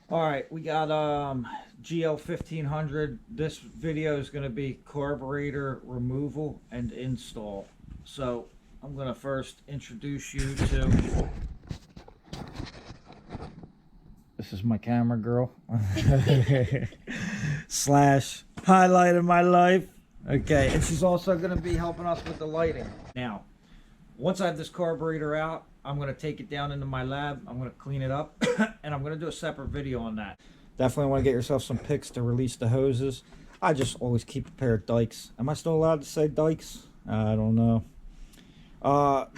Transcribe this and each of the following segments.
All right, we got GL1500. This video is going to be carburetor removal and install. So I'm going to first introduce you to... This is my camera girl. Slash highlight of my life. Okay, and she's also going to be helping us with the lighting. Now, once I have this carburetor out, I'm going to take it down into my lab. I'm going to clean it up, and I'm going to do a separate video on that. Definitely want to get yourself some picks to release the hoses. I just always keep a pair of dikes. Am I still allowed to say dikes? I don't know.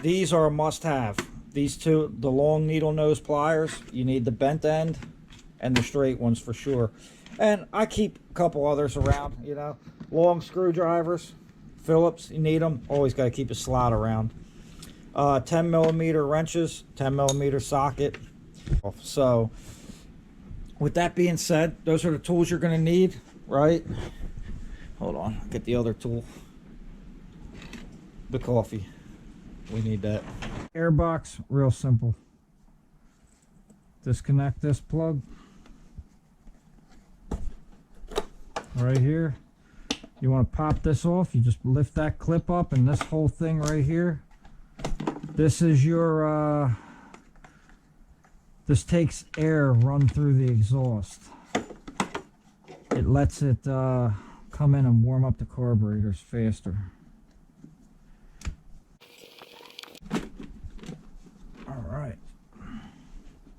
These are a must-have. These two, the long needle nose pliers, you need the bent end and the straight ones for sure. And I keep a couple others around, you know. Long screwdrivers, Phillips, you need them. Always got to keep a slot around. 10 millimeter wrenches, 10 millimeter socket. So with that being said, those are the tools you're going to need, right? Hold on, get the other tool. The coffee. We need that. Air box, real simple. Disconnect this plug right here. You want to pop this off, you just lift that clip up, and this whole thing right here, this is your this takes air run through the exhaust. It lets it come in and warm up the carburetors faster. All right,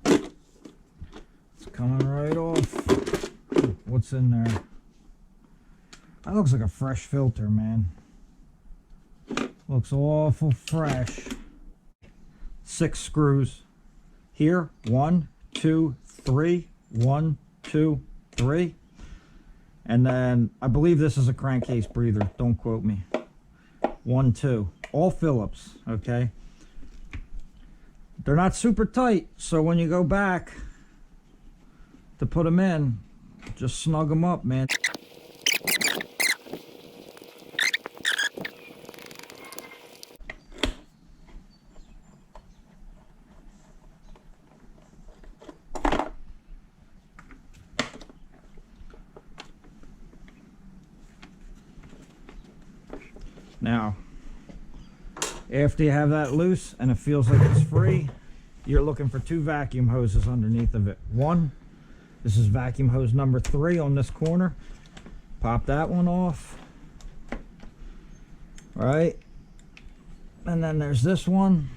it's coming right off. What's in there? That looks like a fresh filter, man. Looks awful fresh. 6 screws here. 1, 2, 3. 1, 2, 3. And then I believe this is a crankcase breather. Don't quote me. 1, 2. All Phillips. Okay. They're not super tight, so when you go back to put them in, just snug them up, man. Now, after you have that loose and it feels like it's free, you're looking for 2 vacuum hoses underneath of it. One, this is vacuum hose number 3 on this corner. Pop that one off. Right? And then there's this one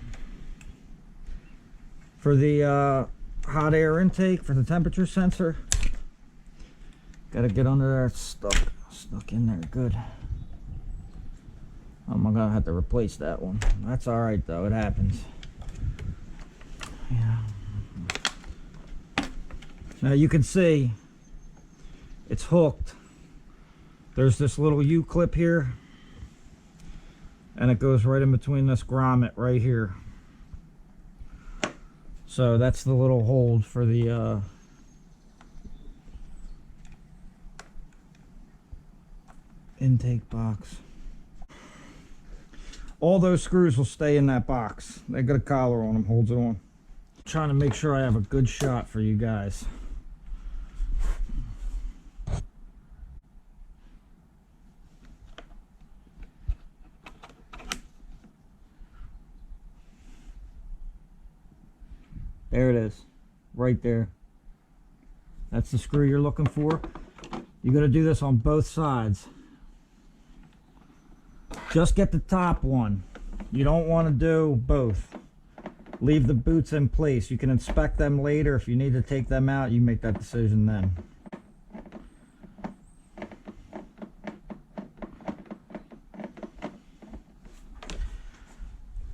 for the hot air intake for the temperature sensor. Gotta get under there. It's stuck in there good. I'm gonna have to replace that one. That's all right though, it happens. Yeah. Now you can see it's hooked. There's this little U-clip here, and it goes right in between this grommet right here. So that's the little hold for the intake box. All those screws will stay in that box. They got a collar on them, holds it on. I'm trying to make sure I have a good shot for you guys. There it is, right there. That's the screw you're looking for. You're gonna do this on both sides. Just get the top one. You don't want to do both. Leave the boots in place. You can inspect them later. If you need to take them out, you make that decision then.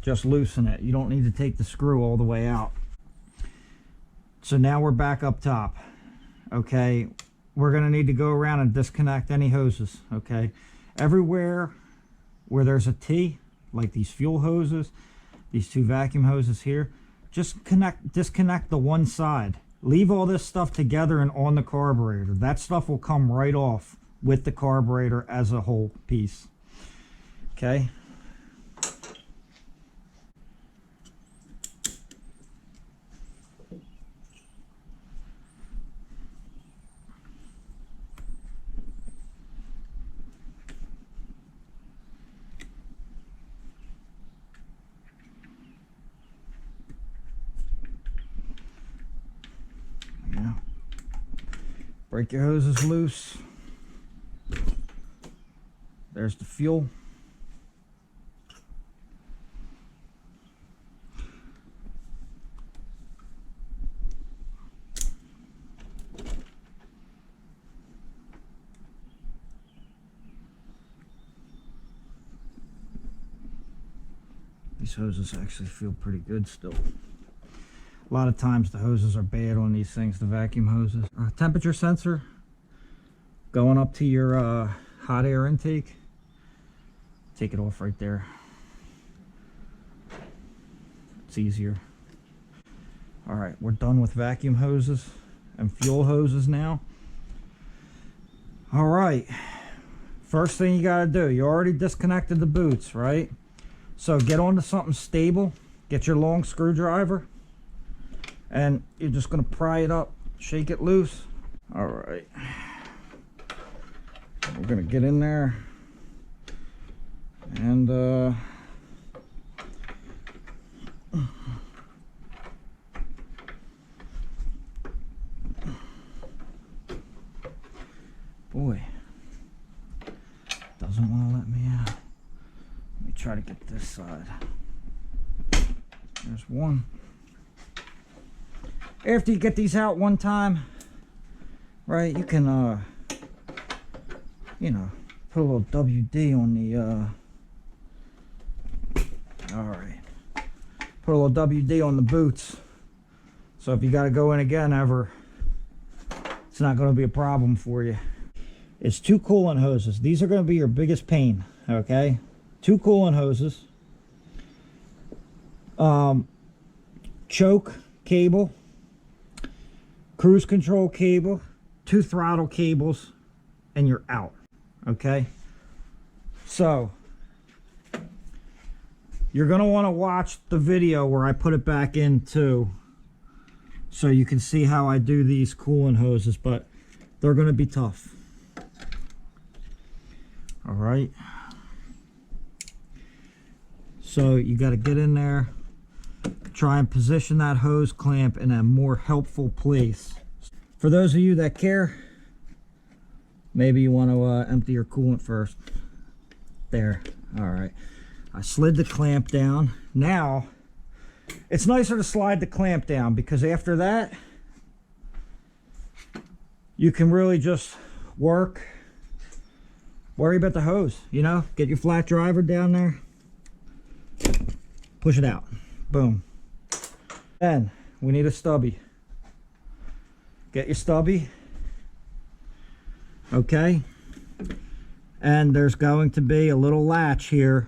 Just loosen it. You don't need to take the screw all the way out. So now we're back up top. Okay, we're going to need to go around and disconnect any hoses. Okay, everywhere where there's a T, like these fuel hoses, these 2 vacuum hoses here, just disconnect the one side. Leave all this stuff together and on the carburetor. That stuff will come right off with the carburetor as a whole piece. Okay. Break your hoses loose. There's the fuel. These hoses actually feel pretty good still. A lot of times the hoses are bad on these things, the vacuum hoses. Temperature sensor going up to your hot air intake. Take it off right there. It's easier. Alright, we're done with vacuum hoses and fuel hoses now. Alright, first thing you gotta do, you already disconnected the boots, right? So get onto something stable, get your long screwdriver, and you're just gonna pry it up, shake it loose. Alright, we're gonna get in there and boy, doesn't want to let me out. Let me try to get this side. There's one. After you get these out one time, right, you can you know, put a little WD on the alright, put a little WD on the boots, so if you got to go in again ever, it's not going to be a problem for you. It's 2 coolant hoses. These are going to be your biggest pain, okay? 2 coolant hoses, choke cable, cruise control cable, 2 throttle cables, and you're out, okay? So you're going to want to watch the video where I put it back in too, so you can see how I do these coolant hoses, but they're going to be tough. All right, so you got to get in there, try and position that hose clamp in a more helpful place. For those of you that care, maybe you want to empty your coolant first. There. All right, I slid the clamp down. Now it's nicer to slide the clamp down, because after that you can really just worry about the hose, you know, get your flat driver down there, push it out, boom. Then we need a stubby. Get your stubby, okay, and there's going to be a little latch here.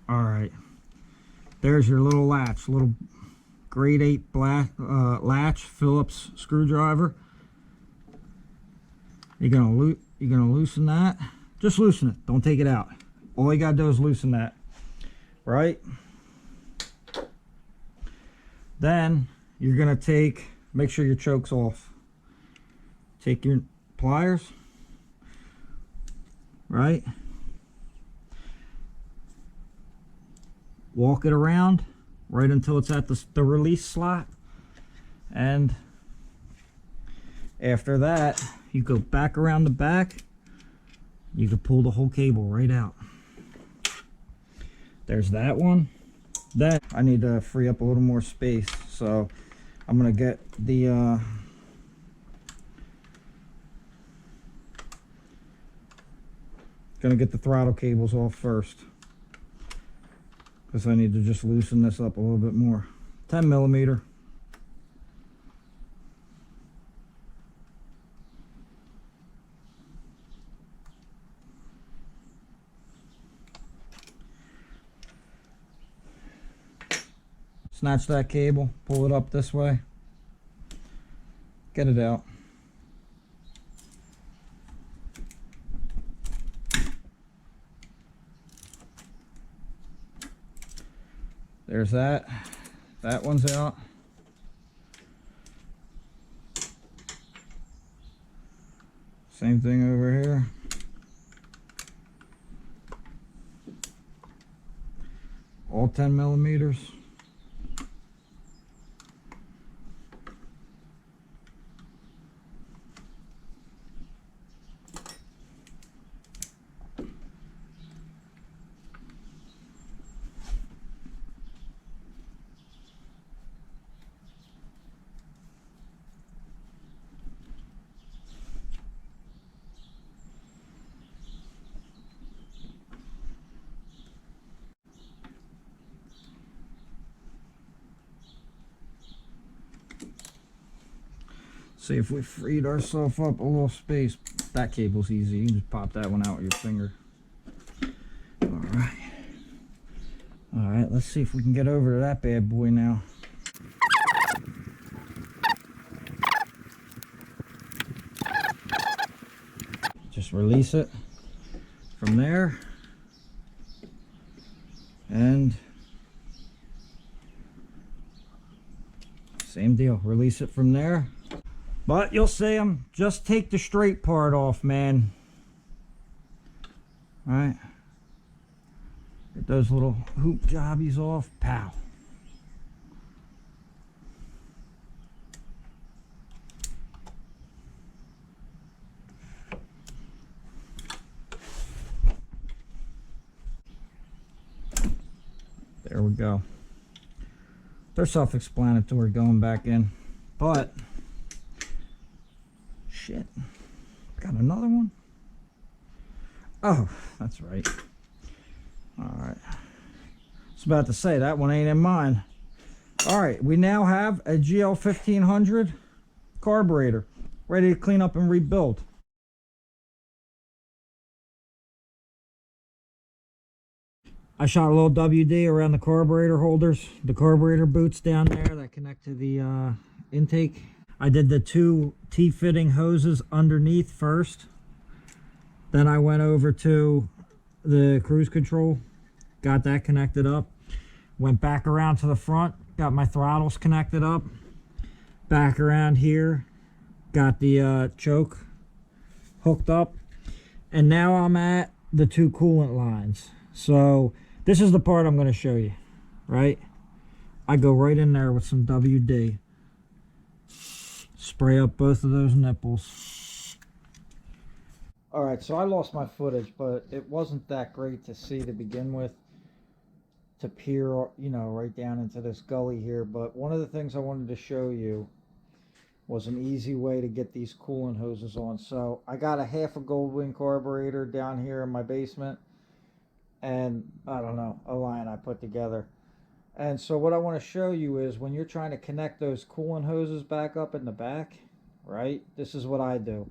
All right, there's your little latch, little grade 8 black latch, Phillips screwdriver. You're gonna loosen that. Just loosen it. Don't take it out. All you gotta do is loosen that. Right? Then you're gonna make sure your choke's off. Take your pliers. Right? Walk it around right until it's at the release slot. And after that, you go back around the back, you can pull the whole cable right out. There's that one. Then I need to free up a little more space, so I'm gonna get the throttle cables off first, because I need to just loosen this up a little bit more. 10 millimeter. Snatch that cable, pull it up this way, get it out. There's that. That one's out. Same thing over here. All 10 millimeters. See if we freed ourselves up a little space. That cable's easy. You can just pop that one out with your finger. Alright. Alright, let's see if we can get over to that bad boy now. Just release it from there. And same deal. Release it from there. But you'll see them. Just take the straight part off, man. Alright. Get those little hoop jobbies off. Pow. There we go. They're self-explanatory going back in. But shit. Got another one? Oh, that's right. Alright. I was about to say that one ain't in mine. Alright, we now have a GL1500 carburetor ready to clean up and rebuild. I shot a little WD around the carburetor holders, the carburetor boots down there that connect to the intake. I did the two T-fitting hoses underneath first. Then I went over to the cruise control, got that connected up. Went back around to the front, got my throttles connected up. Back around here, got the choke hooked up. And now I'm at the two coolant lines. So this is the part I'm going to show you, right? I go right in there with some WD. Spray up both of those nipples. Alright, so I lost my footage, but it wasn't that great to see to begin with. To peer, you know, right down into this gully here. But one of the things I wanted to show you was an easy way to get these coolant hoses on. So I got a half a Goldwing carburetor down here in my basement. And I don't know, a line I put together. And so what I want to show you is when you're trying to connect those coolant hoses back up in the back, right? This is what I do.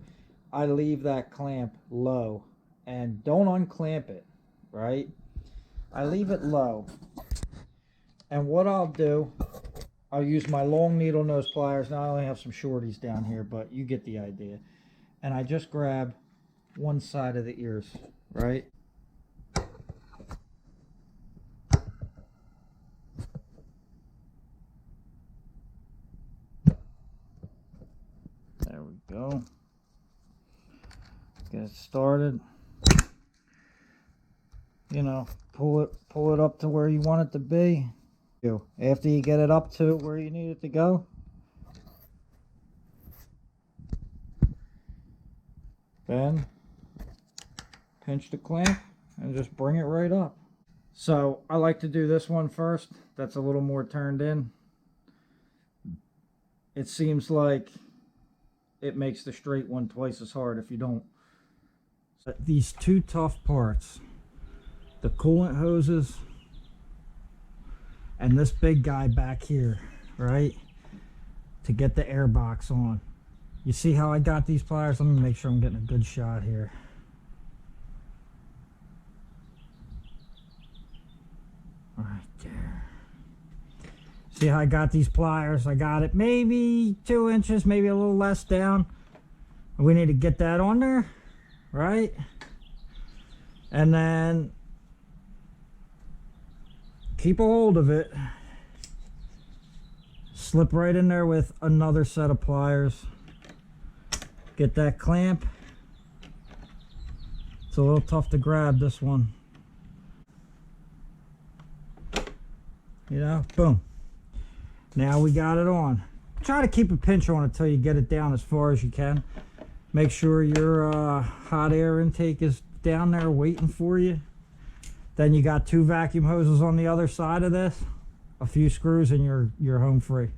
I leave that clamp low and don't unclamp it, right? I leave it low. And what I'll do, I'll use my long needle nose pliers. Now I only have some shorties down here, but you get the idea. And I just grab one side of the ears, right? There we go. Get it started. You know, pull it up to where you want it to be. After you get it up to where you need it to go, then pinch the clamp and just bring it right up. So I like to do this one first. That's a little more turned in. It seems like it makes the straight one twice as hard if you don't. So these two tough parts, the coolant hoses and this big guy back here, right, to get the air box on. You see how I got these pliers? Let me make sure I'm getting a good shot here. Right there. See how I got these pliers? I got it maybe 2 inches, maybe a little less down. We need to get that on there, right? And then keep a hold of it. Slip right in there with another set of pliers. Get that clamp. It's a little tough to grab, this one. You know, boom. Now we got it on. Try to keep a pinch on it until you get it down as far as you can. Make sure your hot air intake is down there waiting for you. Then you got 2 vacuum hoses on the other side of this, a few screws, and you're home free.